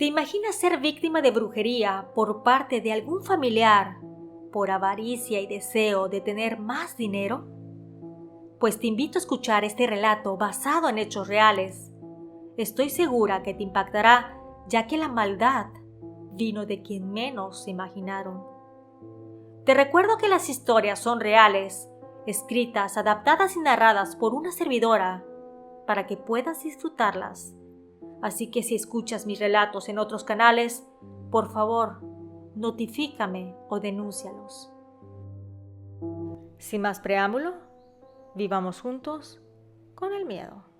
¿Te imaginas ser víctima de brujería por parte de algún familiar por avaricia y deseo de tener más dinero? Pues te invito a escuchar este relato basado en hechos reales. Estoy segura que te impactará, ya que la maldad vino de quien menos se imaginaron. Te recuerdo que las historias son reales, escritas, adaptadas y narradas por una servidora, para que puedas disfrutarlas. Así que si escuchas mis relatos en otros canales, por favor, notifícame o denúncialos. Sin más preámbulo, vivamos juntos con el miedo.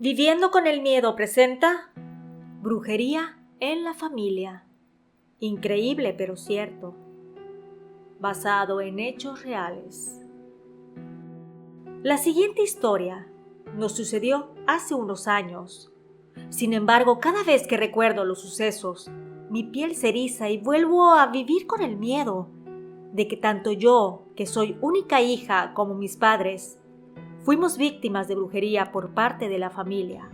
Viviendo con el miedo presenta Brujería en la familia. Increíble pero cierto. Basado en hechos reales. La siguiente historia nos sucedió hace unos años. Sin embargo, cada vez que recuerdo los sucesos, mi piel se eriza y vuelvo a vivir con el miedo de que tanto yo, que soy única hija, como mis padres, fuimos víctimas de brujería por parte de la familia.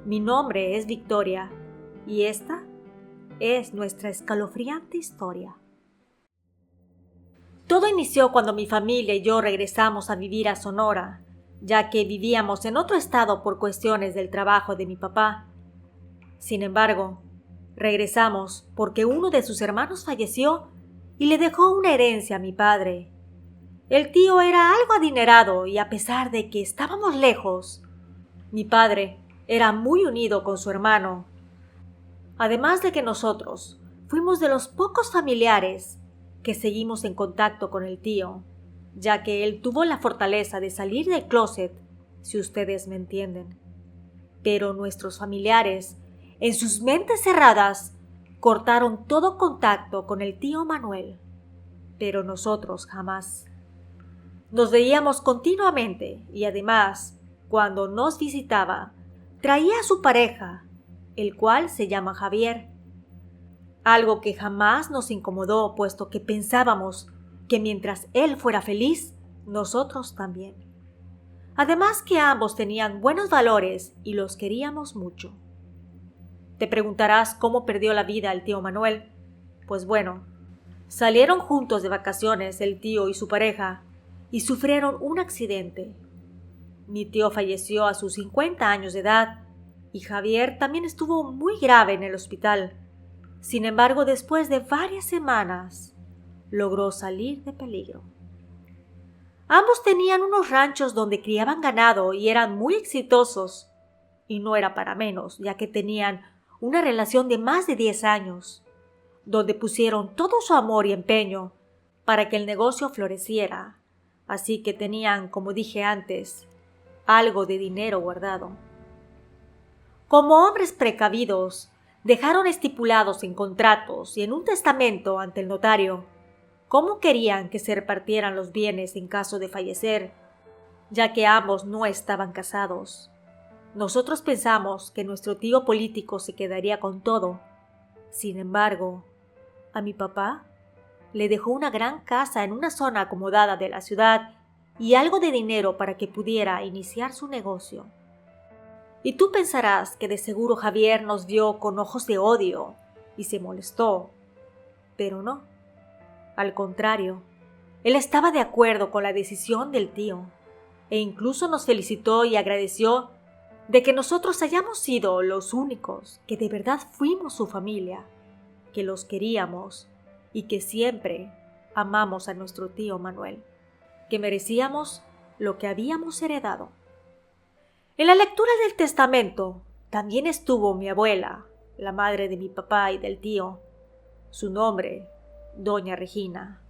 Mi nombre es Victoria y esta es nuestra escalofriante historia. Todo inició cuando mi familia y yo regresamos a vivir a Sonora, ya que vivíamos en otro estado por cuestiones del trabajo de mi papá. Sin embargo, regresamos porque uno de sus hermanos falleció y le dejó una herencia a mi padre. El tío era algo adinerado y a pesar de que estábamos lejos, mi padre era muy unido con su hermano. Además de que nosotros fuimos de los pocos familiares que seguimos en contacto con el tío, ya que él tuvo la fortaleza de salir del closet, si ustedes me entienden. Pero nuestros familiares, en sus mentes cerradas, cortaron todo contacto con el tío Manuel, pero nosotros jamás. Nos veíamos continuamente y además, cuando nos visitaba, traía a su pareja, el cual se llama Javier. Algo que jamás nos incomodó, puesto que pensábamos que mientras él fuera feliz, nosotros también. Además que ambos tenían buenos valores y los queríamos mucho. Te preguntarás cómo perdió la vida el tío Manuel. Pues bueno, salieron juntos de vacaciones el tío y su pareja, y sufrieron un accidente. Mi tío falleció a sus 50 años de edad y Javier también estuvo muy grave en el hospital. Sin embargo, después de varias semanas, logró salir de peligro. Ambos tenían unos ranchos donde criaban ganado y eran muy exitosos. Y no era para menos, ya que tenían una relación de más de 10 años, donde pusieron todo su amor y empeño para que el negocio floreciera. Así que tenían, como dije antes, algo de dinero guardado. Como hombres precavidos, dejaron estipulados en contratos y en un testamento ante el notario cómo querían que se repartieran los bienes en caso de fallecer, ya que ambos no estaban casados. Nosotros pensamos que nuestro tío político se quedaría con todo. Sin embargo, a mi papá le dejó una gran casa en una zona acomodada de la ciudad y algo de dinero para que pudiera iniciar su negocio. Y tú pensarás que de seguro Javier nos vio con ojos de odio y se molestó, pero no. Al contrario, él estaba de acuerdo con la decisión del tío e incluso nos felicitó y agradeció de que nosotros hayamos sido los únicos que de verdad fuimos su familia, que los queríamos y que siempre amamos a nuestro tío Manuel, que merecíamos lo que habíamos heredado. En la lectura del testamento también estuvo mi abuela, la madre de mi papá y del tío. Su nombre, Doña Regina.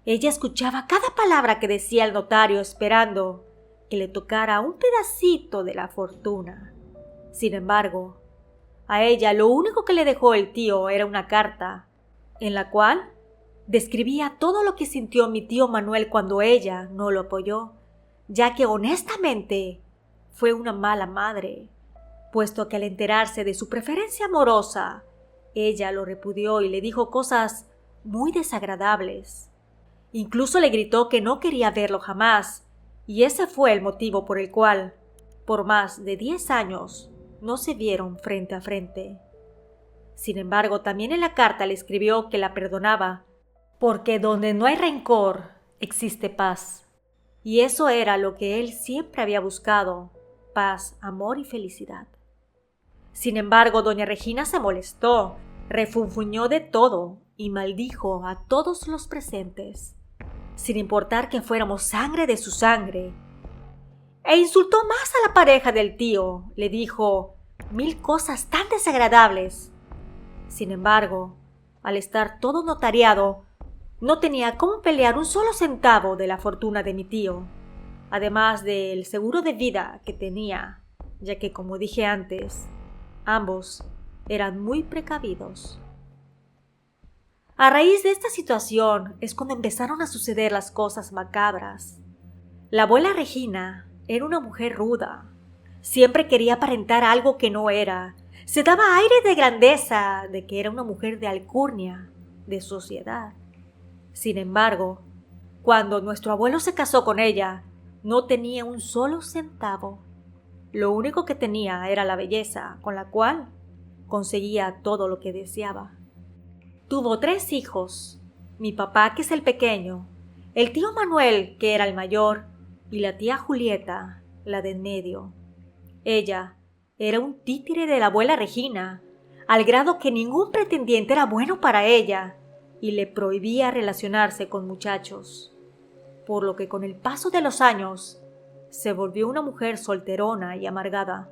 Ella escuchaba cada palabra que decía el notario esperando que le tocara un pedacito de la fortuna. Sin embargo, a ella lo único que le dejó el tío era una carta, en la cual describía todo lo que sintió mi tío Manuel cuando ella no lo apoyó, ya que honestamente fue una mala madre, puesto que al enterarse de su preferencia amorosa, ella lo repudió y le dijo cosas muy desagradables. Incluso le gritó que no quería verlo jamás, y ese fue el motivo por el cual, por más de 10 años, no se vieron frente a frente. Sin embargo, también en la carta le escribió que la perdonaba, porque donde no hay rencor, existe paz. Y eso era lo que él siempre había buscado: paz, amor y felicidad. Sin embargo, doña Regina se molestó, refunfuñó de todo y maldijo a todos los presentes, sin importar que fuéramos sangre de su sangre. E insultó más a la pareja del tío, le dijo 1000 cosas tan desagradables. Sin embargo, al estar todo notariado, no tenía cómo pelear un solo centavo de la fortuna de mi tío, además del seguro de vida que tenía, ya que, como dije antes, ambos eran muy precavidos. A raíz de esta situación es cuando empezaron a suceder las cosas macabras. La abuela Regina era una mujer ruda. Siempre quería aparentar algo que no era. Se daba aire de grandeza, de que era una mujer de alcurnia, de sociedad. Sin embargo, cuando nuestro abuelo se casó con ella, no tenía un solo centavo. Lo único que tenía era la belleza, con la cual conseguía todo lo que deseaba. Tuvo 3 hijos: mi papá, que es el pequeño, el tío Manuel, que era el mayor, y la tía Julieta, la de en medio. Ella era un títere de la abuela Regina, al grado que ningún pretendiente era bueno para ella y le prohibía relacionarse con muchachos, por lo que con el paso de los años se volvió una mujer solterona y amargada.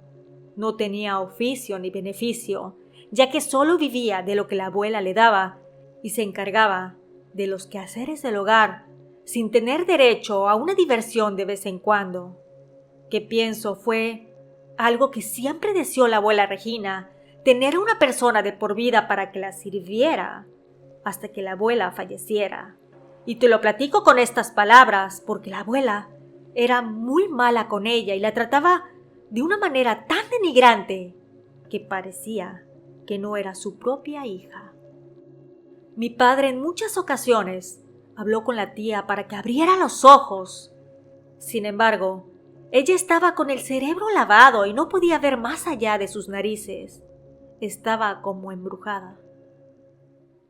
No tenía oficio ni beneficio, ya que solo vivía de lo que la abuela le daba y se encargaba de los quehaceres del hogar, sin tener derecho a una diversión de vez en cuando, que pienso fue algo que siempre deseó la abuela Regina: tener a una persona de por vida para que la sirviera hasta que la abuela falleciera. Y te lo platico con estas palabras porque la abuela era muy mala con ella y la trataba de una manera tan denigrante que parecía que no era su propia hija. Mi padre en muchas ocasiones habló con la tía para que abriera los ojos. Sin embargo, ella estaba con el cerebro lavado y no podía ver más allá de sus narices. Estaba como embrujada.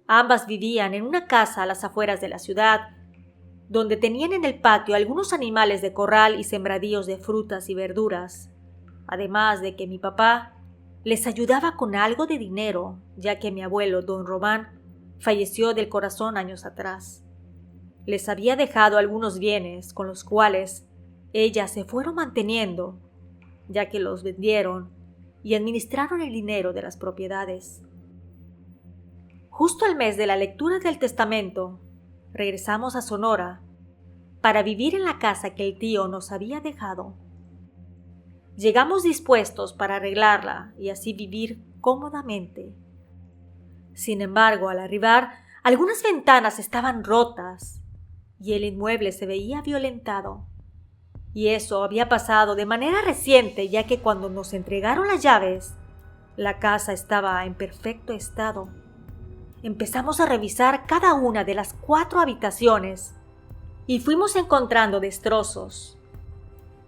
Ambas vivían en una casa a las afueras de la ciudad, donde tenían en el patio algunos animales de corral y sembradíos de frutas y verduras, además de que mi papá les ayudaba con algo de dinero, ya que mi abuelo, don Román, falleció del corazón años atrás. Les había dejado algunos bienes con los cuales ellas se fueron manteniendo, ya que los vendieron y administraron el dinero de las propiedades. Justo al mes de la lectura del testamento, regresamos a Sonora para vivir en la casa que el tío nos había dejado. Llegamos dispuestos para arreglarla y así vivir cómodamente. Sin embargo, al arribar, algunas ventanas estaban rotas y el inmueble se veía violentado. Y eso había pasado de manera reciente, ya que cuando nos entregaron las llaves, la casa estaba en perfecto estado. Empezamos a revisar cada una de las 4 habitaciones y fuimos encontrando destrozos.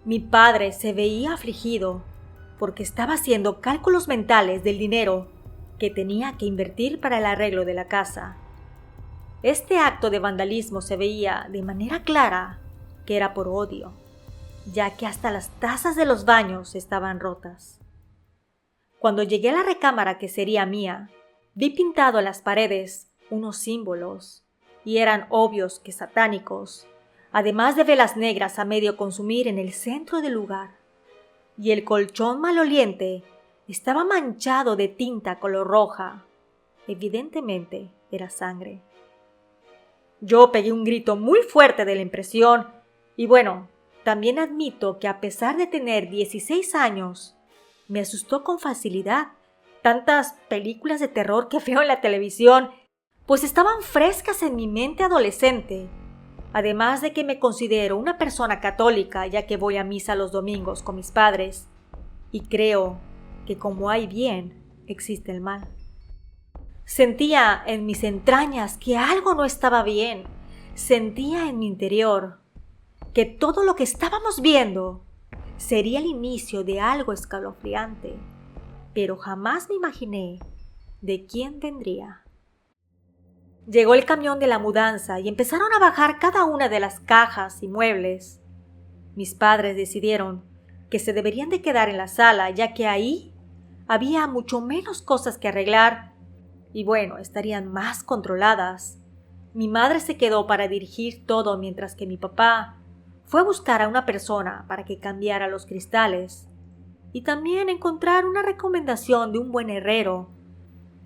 Mi padre se veía afligido porque estaba haciendo cálculos mentales del dinero que tenía que invertir para el arreglo de la casa. Este acto de vandalismo se veía de manera clara que era por odio, ya que hasta las tazas de los baños estaban rotas. Cuando llegué a la recámara que sería mía, vi pintado en las paredes unos símbolos, y eran obvios que satánicos, además de velas negras a medio consumir en el centro del lugar. Y el colchón maloliente estaba manchado de tinta color roja. Evidentemente era sangre. Yo pegué un grito muy fuerte de la impresión, y bueno, también admito que a pesar de tener 16 años, me asustó con facilidad. Tantas películas de terror que veo en la televisión, pues estaban frescas en mi mente adolescente. Además de que me considero una persona católica, ya que voy a misa los domingos con mis padres, y creo que como hay bien, existe el mal. Sentía en mis entrañas que algo no estaba bien. Sentía en mi interior que todo lo que estábamos viendo sería el inicio de algo escalofriante, pero jamás me imaginé de quién vendría. Llegó el camión de la mudanza y empezaron a bajar cada una de las cajas y muebles. Mis padres decidieron que se deberían de quedar en la sala, ya que ahí había mucho menos cosas que arreglar y bueno, estarían más controladas. Mi madre se quedó para dirigir todo mientras que mi papá fue a buscar a una persona para que cambiara los cristales y también encontrar una recomendación de un buen herrero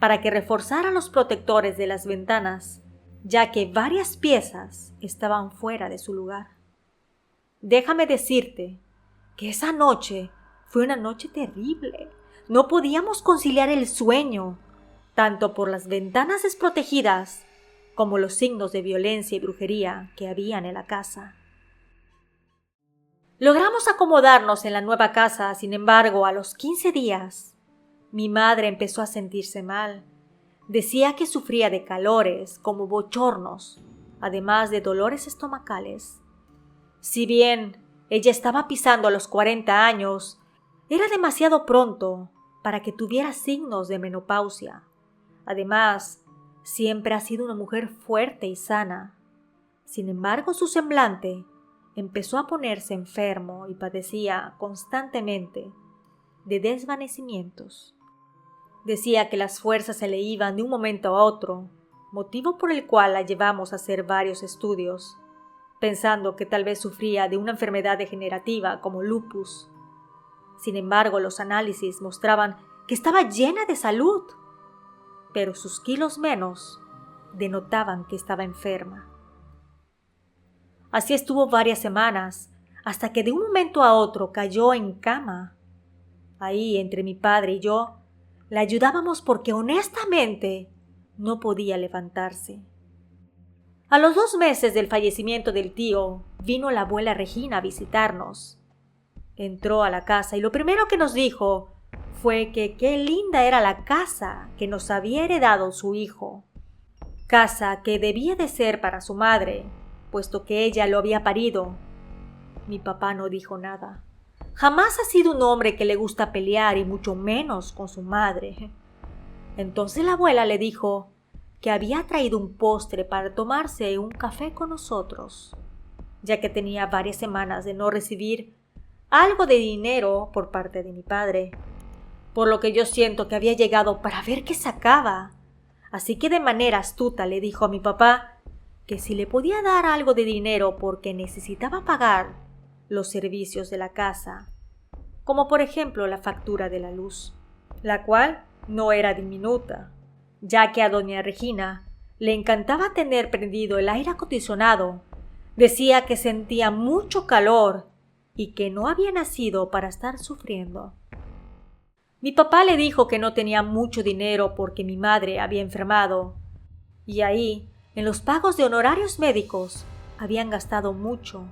para que reforzara los protectores de las ventanas, ya que varias piezas estaban fuera de su lugar. Déjame decirte que esa noche fue una noche terrible. No podíamos conciliar el sueño, tanto por las ventanas desprotegidas como los signos de violencia y brujería que habían en la casa. Logramos acomodarnos en la nueva casa, sin embargo, a los 15 días, mi madre empezó a sentirse mal. Decía que sufría de calores, como bochornos, además de dolores estomacales. Si bien ella estaba pisando los 40 años, era demasiado pronto para que tuviera signos de menopausia. Además, siempre ha sido una mujer fuerte y sana. Sin embargo, su semblante empezó a ponerse enfermo y padecía constantemente de desvanecimientos. Decía que las fuerzas se le iban de un momento a otro, motivo por el cual la llevamos a hacer varios estudios, pensando que tal vez sufría de una enfermedad degenerativa como lupus. Sin embargo, los análisis mostraban que estaba llena de salud, pero sus kilos menos denotaban que estaba enferma. Así estuvo varias semanas, hasta que de un momento a otro cayó en cama. Ahí, entre mi padre y yo, la ayudábamos porque honestamente no podía levantarse. A los 2 meses del fallecimiento del tío, vino la abuela Regina a visitarnos. Entró a la casa y lo primero que nos dijo fue que qué linda era la casa que nos había heredado su hijo. Casa que debía de ser para su madre, puesto que ella lo había parido. Mi papá no dijo nada. Jamás ha sido un hombre que le gusta pelear y mucho menos con su madre. Entonces la abuela le dijo que había traído un postre para tomarse un café con nosotros, ya que tenía varias semanas de no recibir algo de dinero por parte de mi padre, por lo que yo siento que había llegado para ver qué sacaba. Así que de manera astuta le dijo a mi papá que si le podía dar algo de dinero porque necesitaba pagar los servicios de la casa, como por ejemplo la factura de la luz, la cual no era diminuta, ya que a doña Regina le encantaba tener prendido el aire acondicionado. Decía que sentía mucho calor y que no había nacido para estar sufriendo. Mi papá le dijo que no tenía mucho dinero porque mi madre había enfermado, y ahí, en los pagos de honorarios médicos, habían gastado mucho,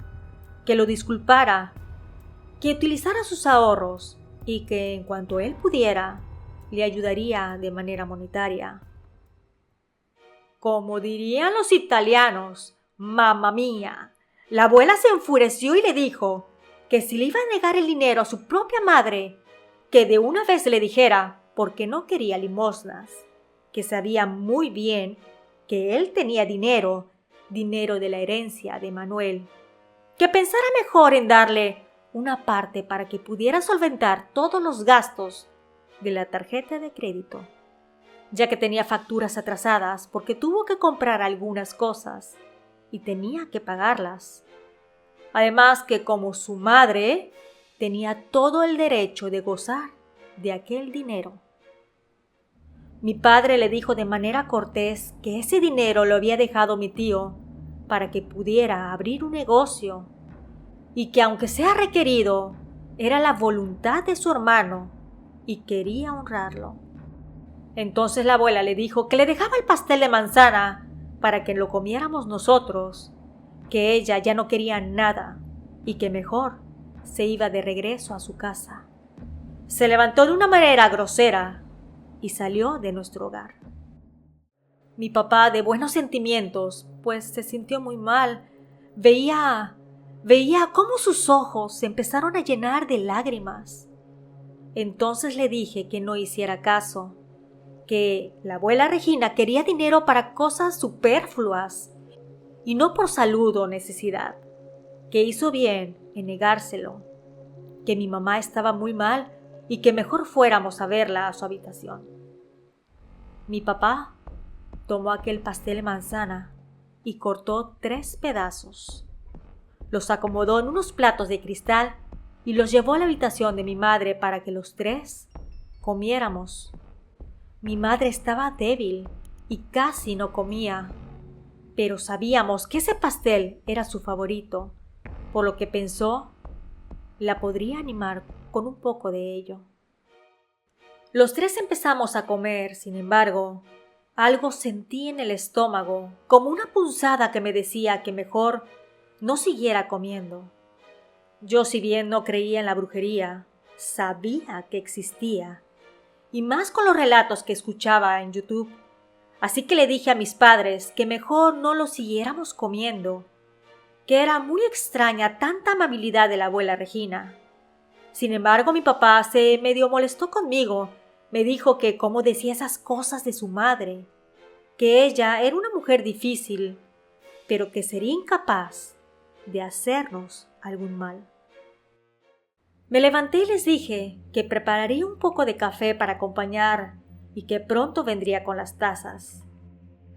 que lo disculpara, que utilizara sus ahorros y que en cuanto él pudiera, le ayudaría de manera monetaria. Como dirían los italianos, mamma mía, la abuela se enfureció y le dijo que si le iba a negar el dinero a su propia madre, que de una vez le dijera porque no quería limosnas, que sabía muy bien que él tenía dinero de la herencia de Manuel, que pensara mejor en darle una parte para que pudiera solventar todos los gastos de la tarjeta de crédito, ya que tenía facturas atrasadas porque tuvo que comprar algunas cosas y tenía que pagarlas. Además que como su madre tenía todo el derecho de gozar de aquel dinero. Mi padre le dijo de manera cortés que ese dinero lo había dejado mi tío para que pudiera abrir un negocio y que aunque sea requerido, era la voluntad de su hermano y quería honrarlo. Entonces la abuela le dijo que le dejaba el pastel de manzana para que lo comiéramos nosotros, que ella ya no quería nada y que mejor se iba de regreso a su casa. Se levantó de una manera grosera y salió de nuestro hogar. Mi papá, de buenos sentimientos, pues se sintió muy mal, veía cómo sus ojos se empezaron a llenar de lágrimas. Entonces le dije que no hiciera caso, que la abuela Regina quería dinero para cosas superfluas y no por salud o necesidad, que hizo bien en negárselo, que mi mamá estaba muy mal y que mejor fuéramos a verla a su habitación. Mi papá tomó aquel pastel de manzana y cortó 3 pedazos. Los acomodó en unos platos de cristal y los llevó a la habitación de mi madre para que los 3 comiéramos. Mi madre estaba débil y casi no comía, pero sabíamos que ese pastel era su favorito, por lo que pensó la podría animar con un poco de ello. Los 3 empezamos a comer, sin embargo, algo sentí en el estómago, como una punzada que me decía que mejor no siguiera comiendo. Yo, si bien no creía en la brujería, sabía que existía, y más con los relatos que escuchaba en YouTube. Así que le dije a mis padres que mejor no lo siguiéramos comiendo, que era muy extraña tanta amabilidad de la abuela Regina. Sin embargo, mi papá se medio molestó conmigo. Me dijo que cómo decía esas cosas de su madre, que ella era una mujer difícil, pero que sería incapaz de hacernos algún mal. Me levanté y les dije que prepararía un poco de café para acompañar y que pronto vendría con las tazas.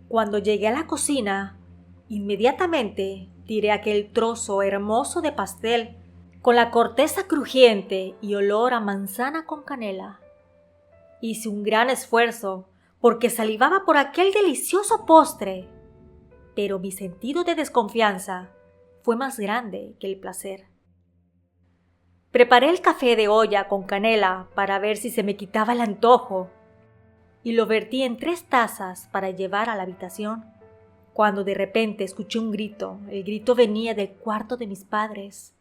Cuando llegué a la cocina, inmediatamente tiré aquel trozo hermoso de pastel con la corteza crujiente y olor a manzana con canela. Hice un gran esfuerzo porque salivaba por aquel delicioso postre, pero mi sentido de desconfianza fue más grande que el placer. Preparé el café de olla con canela para ver si se me quitaba el antojo y lo vertí en 3 tazas para llevar a la habitación, cuando de repente escuché un grito. El grito venía del cuarto de mis padres.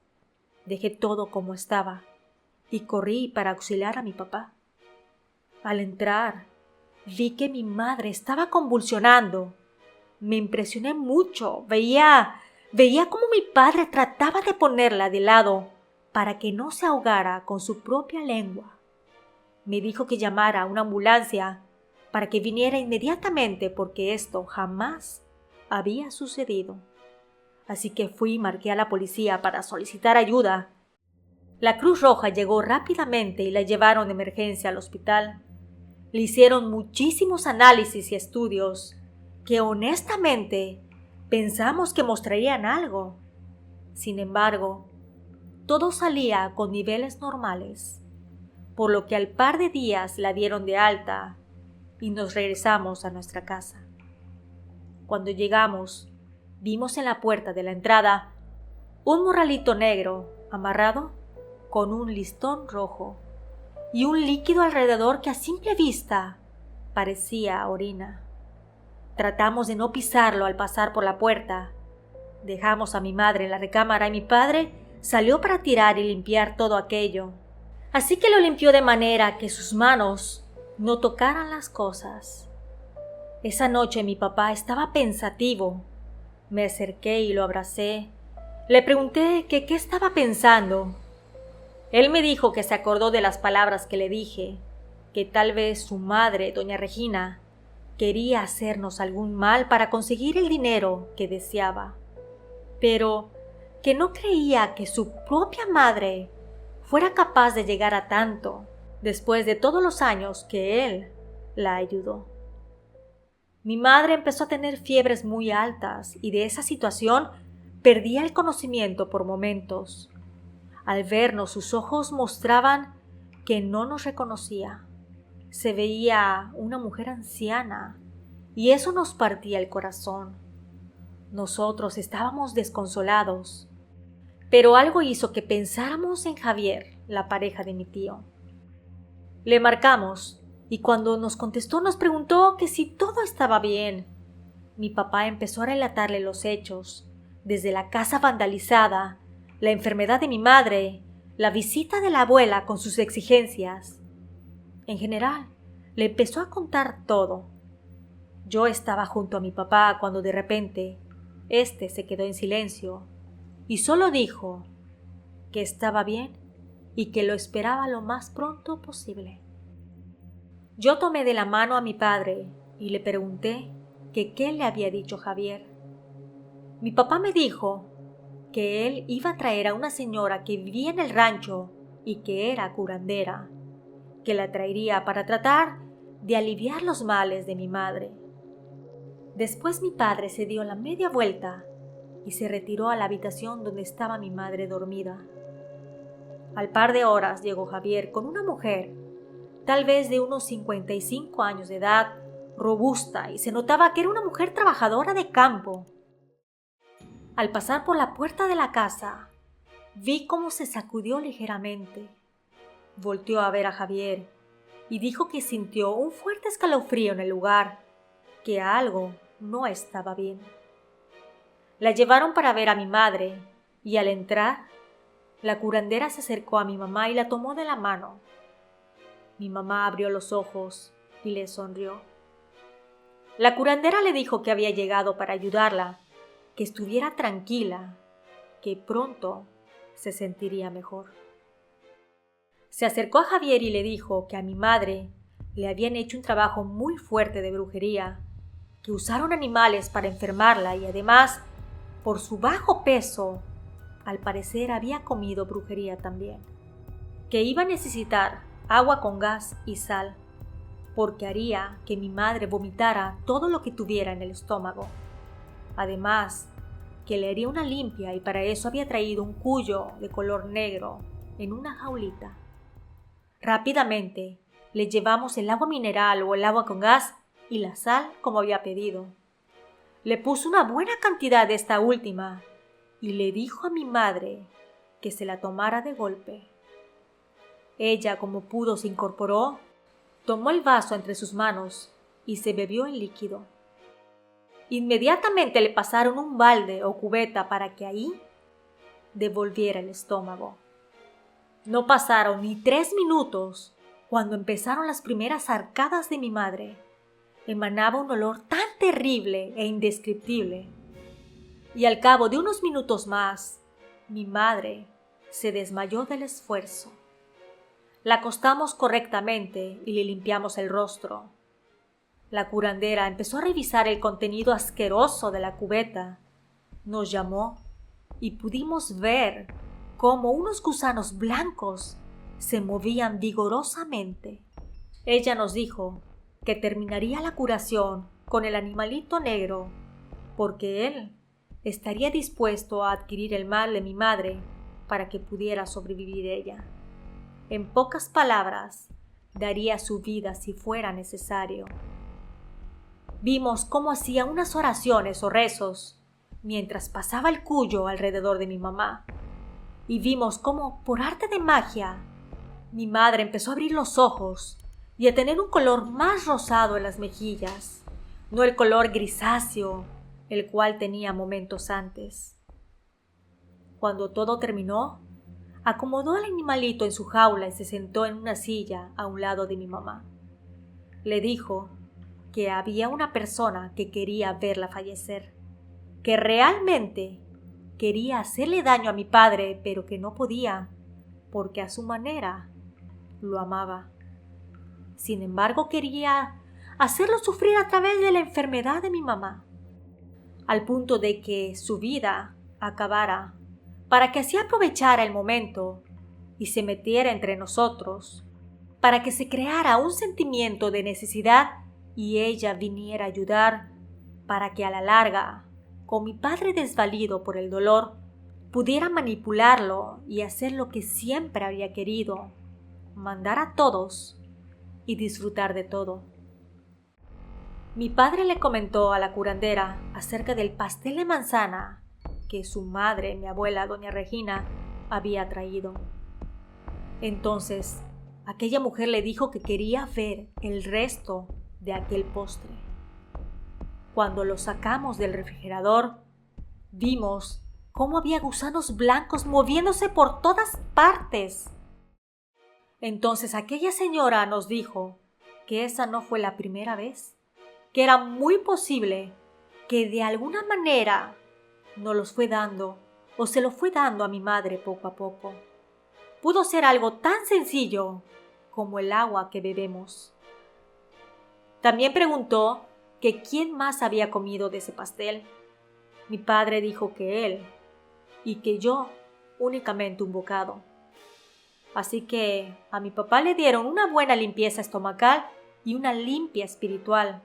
Dejé todo como estaba y corrí para auxiliar a mi papá. Al entrar, vi que mi madre estaba convulsionando. Me impresioné mucho. Veía cómo mi padre trataba de ponerla de lado para que no se ahogara con su propia lengua. Me dijo que llamara a una ambulancia para que viniera inmediatamente porque esto jamás había sucedido. Así que fui y marqué a la policía para solicitar ayuda. La Cruz Roja llegó rápidamente y la llevaron de emergencia al hospital. Le hicieron muchísimos análisis y estudios que honestamente pensamos que mostrarían algo. Sin embargo, todo salía con niveles normales, por lo que al par de días la dieron de alta y nos regresamos a nuestra casa. Cuando llegamos, vimos en la puerta de la entrada un morralito negro amarrado con un listón rojo y un líquido alrededor que a simple vista parecía orina. Tratamos de no pisarlo al pasar por la puerta. Dejamos a mi madre en la recámara y mi padre salió para tirar y limpiar todo aquello. Así que lo limpió de manera que sus manos no tocaran las cosas. Esa noche mi papá estaba pensativo. Me acerqué y lo abracé. Le pregunté que qué estaba pensando. Él me dijo que se acordó de las palabras que le dije, que tal vez su madre, doña Regina, quería hacernos algún mal para conseguir el dinero que deseaba, pero que no creía que su propia madre fuera capaz de llegar a tanto después de todos los años que él la ayudó. Mi madre empezó a tener fiebres muy altas y de esa situación perdía el conocimiento por momentos. Al vernos, sus ojos mostraban que no nos reconocía. Se veía una mujer anciana y eso nos partía el corazón. Nosotros estábamos desconsolados, pero algo hizo que pensáramos en Javier, la pareja de mi tío. Le marcamos y cuando nos contestó nos preguntó que si todo estaba bien. Mi papá empezó a relatarle los hechos, desde la casa vandalizada, la enfermedad de mi madre, la visita de la abuela con sus exigencias. En general, le empezó a contar todo. Yo estaba junto a mi papá cuando de repente éste se quedó en silencio y solo dijo que estaba bien y que lo esperaba lo más pronto posible. Yo tomé de la mano a mi padre y le pregunté que qué le había dicho Javier. Mi papá me dijo que él iba a traer a una señora que vivía en el rancho y que era curandera, que la traería para tratar de aliviar los males de mi madre. Después mi padre se dio la media vuelta y se retiró a la habitación donde estaba mi madre dormida. Al par de horas llegó Javier con una mujer, tal vez de unos 55 años de edad, robusta, y se notaba que era una mujer trabajadora de campo. Al pasar por la puerta de la casa, vi cómo se sacudió ligeramente. Volteó a ver a Javier y dijo que sintió un fuerte escalofrío en el lugar, que algo no estaba bien. La llevaron para ver a mi madre y al entrar, la curandera se acercó a mi mamá y la tomó de la mano. Mi mamá abrió los ojos y le sonrió. La curandera le dijo que había llegado para ayudarla, que estuviera tranquila, que pronto se sentiría mejor. Se acercó a Javier y le dijo que a mi madre le habían hecho un trabajo muy fuerte de brujería, que usaron animales para enfermarla y además, por su bajo peso, al parecer había comido brujería también, que iba a necesitar agua con gas y sal, porque haría que mi madre vomitara todo lo que tuviera en el estómago. Además, que le haría una limpia y para eso había traído un cuyo de color negro en una jaulita. Rápidamente le llevamos el agua mineral o el agua con gas y la sal como había pedido. Le puso una buena cantidad de esta última y le dijo a mi madre que se la tomara de golpe. Ella, como pudo, se incorporó, tomó el vaso entre sus manos y se bebió el líquido. Inmediatamente le pasaron un balde o cubeta para que ahí devolviera el estómago. No pasaron ni 3 minutos cuando empezaron las primeras arcadas de mi madre. Emanaba un olor tan terrible e indescriptible. Y al cabo de unos minutos más, mi madre se desmayó del esfuerzo. La acostamos correctamente y le limpiamos el rostro. La curandera empezó a revisar el contenido asqueroso de la cubeta. Nos llamó y pudimos ver cómo unos gusanos blancos se movían vigorosamente. Ella nos dijo que terminaría la curación con el animalito negro, porque él estaría dispuesto a adquirir el mal de mi madre para que pudiera sobrevivir ella. En pocas palabras, daría su vida si fuera necesario. Vimos cómo hacía unas oraciones o rezos mientras pasaba el cuyo alrededor de mi mamá. Y vimos cómo, por arte de magia, mi madre empezó a abrir los ojos y a tener un color más rosado en las mejillas, no el color grisáceo, el cual tenía momentos antes. Cuando todo terminó, acomodó al animalito en su jaula y se sentó en una silla a un lado de mi mamá. Le dijo que había una persona que quería verla fallecer, que realmente quería hacerle daño a mi padre, pero que no podía, porque a su manera lo amaba. Sin embargo, quería hacerlo sufrir a través de la enfermedad de mi mamá, al punto de que su vida acabara, para que así aprovechara el momento y se metiera entre nosotros, para que se creara un sentimiento de necesidad y ella viniera a ayudar, para que a la larga, con mi padre desvalido por el dolor, pudiera manipularlo y hacer lo que siempre había querido, mandar a todos y disfrutar de todo. Mi padre le comentó a la curandera acerca del pastel de manzana que su madre, mi abuela, doña Regina, había traído. Entonces, aquella mujer le dijo que quería ver el resto de aquel postre. Cuando lo sacamos del refrigerador, vimos cómo había gusanos blancos moviéndose por todas partes. Entonces aquella señora nos dijo que esa no fue la primera vez, que era muy posible que de alguna manera nos los fue dando o se lo fue dando a mi madre poco a poco. Pudo ser algo tan sencillo como el agua que bebemos. También preguntó que quién más había comido de ese pastel. Mi padre dijo que él, y que yo únicamente un bocado. Así que a mi papá le dieron una buena limpieza estomacal y una limpia espiritual.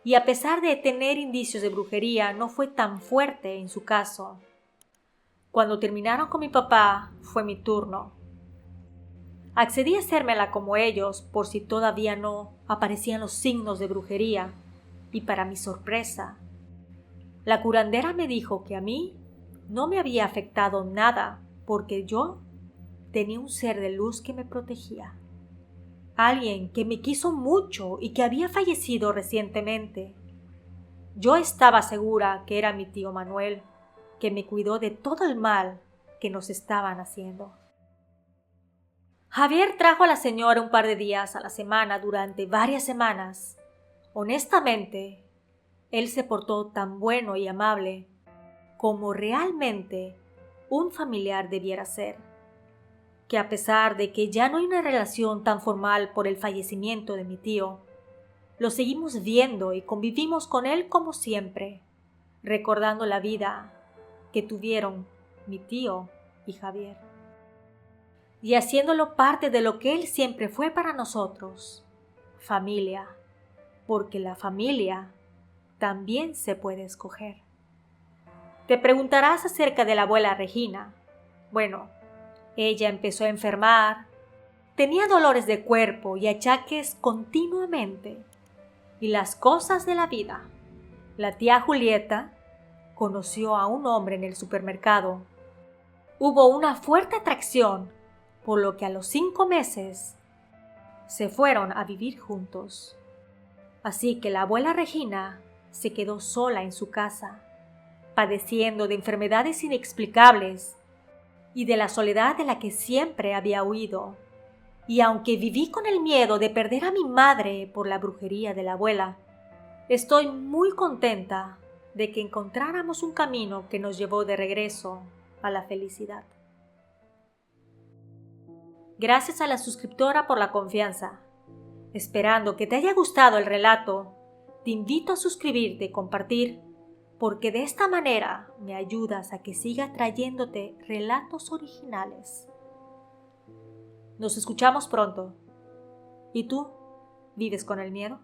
Y a pesar de tener indicios de brujería, no fue tan fuerte en su caso. Cuando terminaron con mi papá, fue mi turno. Accedí a hacérmela como ellos por si todavía no aparecían los signos de brujería, y para mi sorpresa, la curandera me dijo que a mí no me había afectado nada porque yo tenía un ser de luz que me protegía. Alguien que me quiso mucho y que había fallecido recientemente. Yo estaba segura que era mi tío Manuel, que me cuidó de todo el mal que nos estaban haciendo. Javier trajo a la señora un par de días a la semana durante varias semanas. Honestamente, él se portó tan bueno y amable como realmente un familiar debiera ser, que a pesar de que ya no hay una relación tan formal por el fallecimiento de mi tío, lo seguimos viendo y convivimos con él como siempre, recordando la vida que tuvieron mi tío y Javier, y haciéndolo parte de lo que él siempre fue para nosotros, familia, porque la familia también se puede escoger. Te preguntarás acerca de la abuela Regina. Bueno, ella empezó a enfermar, tenía dolores de cuerpo y achaques continuamente. Y las cosas de la vida. La tía Julieta conoció a un hombre en el supermercado. Hubo una fuerte atracción, por lo que a los 5 meses se fueron a vivir juntos. Así que la abuela Regina se quedó sola en su casa, padeciendo de enfermedades inexplicables y de la soledad de la que siempre había huido. Y aunque viví con el miedo de perder a mi madre por la brujería de la abuela, estoy muy contenta de que encontráramos un camino que nos llevó de regreso a la felicidad. Gracias a la suscriptora por la confianza. Esperando que te haya gustado el relato, te invito a suscribirte y compartir, porque de esta manera me ayudas a que siga trayéndote relatos originales. Nos escuchamos pronto. ¿Y tú? ¿Vives con el miedo?